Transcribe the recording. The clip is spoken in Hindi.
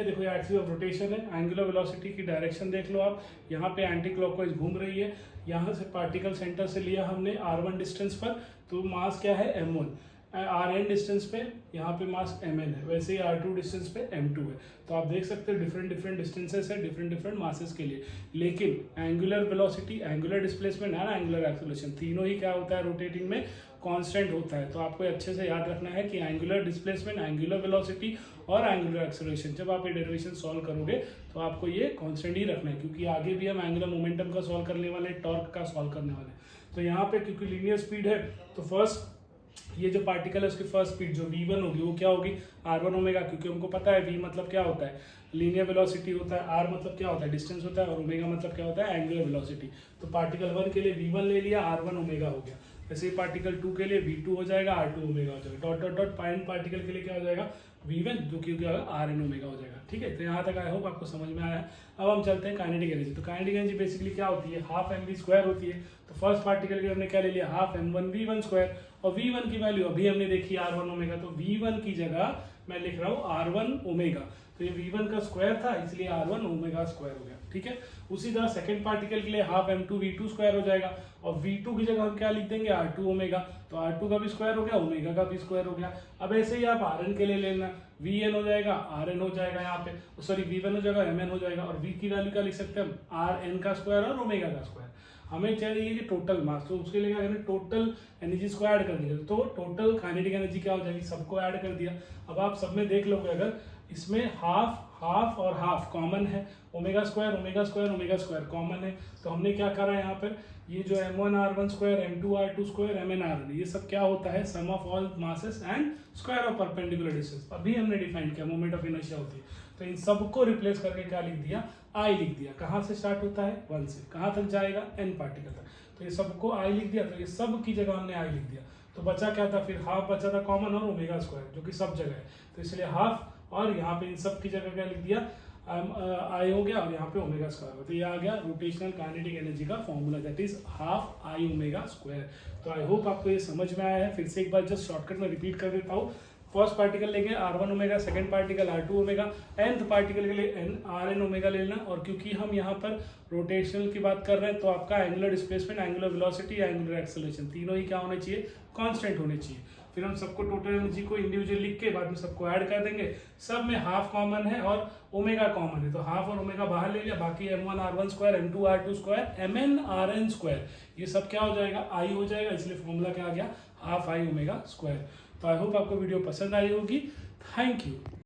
देखो ये एक्सिस ऑफ रोटेशन है, एंगुलर वेलोसिटी की डायरेक्शन देख लो आप, यहाँ पे एंटी क्लॉकवाइज घूम रही है। यहाँ से पार्टिकल सेंटर से लिया हमने r1 डिस्टेंस पर, तो मास क्या है m1, rn डिस्टेंस पे यहाँ पे मास mn है, वैसे ही r2 डिस्टेंस पे m2 है। तो आप देख सकते हो डिफरेंट डिस्टेंसेस है डिफरेंट मासेस के लिए, लेकिन एंगुलर वेलोसिटी, एंगुलर डिस्प्लेसमेंट और एंगुलर एक्सेलरेशन तीनों ही क्या होता है रोटेटिंग में कांस्टेंट होता है। तो आपको अच्छे से याद रखना है कि एंगुलर डिस्प्लेसमेंट, एंगुलर वेलोसिटी और एंगुलर एक्सेलरेशन जब आप ये डेरिवेशन सॉल्व करोगे तो आपको ये कांस्टेंट ही रखना है, क्योंकि आगे भी हम एंगुलर मोमेंटम का सॉल्व करने वाले हैं, टॉर्क का सॉल्व करने वाले हैं। तो यहाँ पे क्योंकि लीनियर स्पीड है तो फर्स्ट ये जो पार्टिकल है उसकी फर्स्ट स्पीड जो v1 होगी वो क्या होगी r1 ओमेगा, क्योंकि हमको पता है v मतलब क्या होता है लीनियर वेलोसिटी होता है, r मतलब क्या होता है डिस्टेंस होता है, और ओमेगा मतलब क्या होता है एंगुलर वेलोसिटी। तो पार्टिकल 1 के लिए v1 ले लिया, r1 ओमेगा हो गया। वैसे ही पार्टिकल 2 के लिए v2 हो जाएगा, r2 ओमेगा हो जाएगा। Dot dot dot pine particle के लिए क्या हो जाएगा v1 जो कि क्या होगा rn ओमेगा हो जाएगा। ठीक है, तो यहाँ तक आई होप आपको समझ में आया। अब हम चलते हैं काइनेटिक एनर्जी। तो काइनेटिक एनर्जी बेसिकली क्या होती है, हाफ mv स्क्वायर होती है। तो फर्स्ट पार्टिकल के हमने क्या ले लिया हाफ m1 v1 स्क्वायर, और v1 की वैल्यू अभी हमने देखी r1 ओमेगा, तो v1 की जगह मैं लिख रहा हूँ r1 ओमेगा। तो ये v1 का स्क्वायर था इसलिए r1 ओमेगा स्क्वायर हो गया। ठीक है, उसी तरह सेकंड पार्टिकल के लिए हाफ m2 v2 स्क्वायर हो जाएगा, और v2 की जगह हम क्या लिख देंगे r2 ओमेगा। तो r2 का भी स्क्वायर हो गया, ओमेगा का भी स्क्वायर हो गया। अब ऐसे ही आप rn के लिए लेना, vn हो जाएगा, rn हो जाएगा, यहाँ पे सॉरी v1 हो जाएगा, mn हो जाएगा, और v की वैल्यू क्या लिख सकते हैं हम rn का स्क्वायर और ओमेगा का स्क्वायर। हमें चाहिए कि टोटल मास, तो उसके लिए क्या करें टोटल एनर्जीज को ऐड कर दिया, तो टोटल काइनेटिक एनर्जी क्या हो जाएगी, सबको ऐड कर दिया। अब आप सब में देख लोगे अगर इसमें हाफ हाफ और हाफ कॉमन है, omega square omega square omega square common है, तो हमने क्या करा यहाँ पर ये जो m1 r1 square m2 r2 square mn rn ये सब क्या होता है sum of all masses and square of perpendicular distance. अभी हमने डिफाइन किया मोमेंट ऑफ इनर्शिया होती है, तो इन सबको रिप्लेस करके क्या लिख दिया आई लिख दिया। कहाँ से स्टार्ट होता है 1 से, कहाँ तक जाएगा n पार्टिकल तक, तो ये सबको आई लिख दिया। तो ये सब की जगह हमने आई लिख दिया, तो बचा क्या था फिर हाफ बचा था कॉमन और ओमेगा स्क्वायर जो कि सब जगह है, तो इसलिए हाफ, और यहाँ पे इन सब की जगह क्या लिख दिया आई हो गया, और यहाँ पे ओमेगा स्क्वायर हो, तो ये आ गया रोटेशनल काइनेटिक एनर्जी का formula, that is half I omega square. तो आई होप आपको ये समझ में आया है। फिर से एक बार जस्ट शॉर्टकट में रिपीट कर देता हूँ। फर्स्ट पार्टिकल लेंगे r1 omega, second particle r2 omega, nth particle के लिए rn ओमेगा ले लेना। और क्योंकि हम यहाँ पर रोटेशनल की बात कर रहे हैं तो आपका angular displacement, angular velocity, angular acceleration तीनों ही क्या होने चाहिए कांस्टेंट होने चाहिए। फिर हम सबको टोटल एनर्जी को इंडिविजुअल लिख के बाद में सबको ऐड कर देंगे। सब में हाफ कॉमन है और ओमेगा कॉमन है, तो हाफ और ओमेगा बाहर ले लिया, बाकी m1 r1 square m2 r2 square mn rn square ये सब क्या हो जाएगा आई हो जाएगा, इसलिए फॉर्मूला क्या आ गया हाफ आई ओमेगा स्क्वायर। तो आई होप आपको वीडियो पसंद आई होगी। Thank you.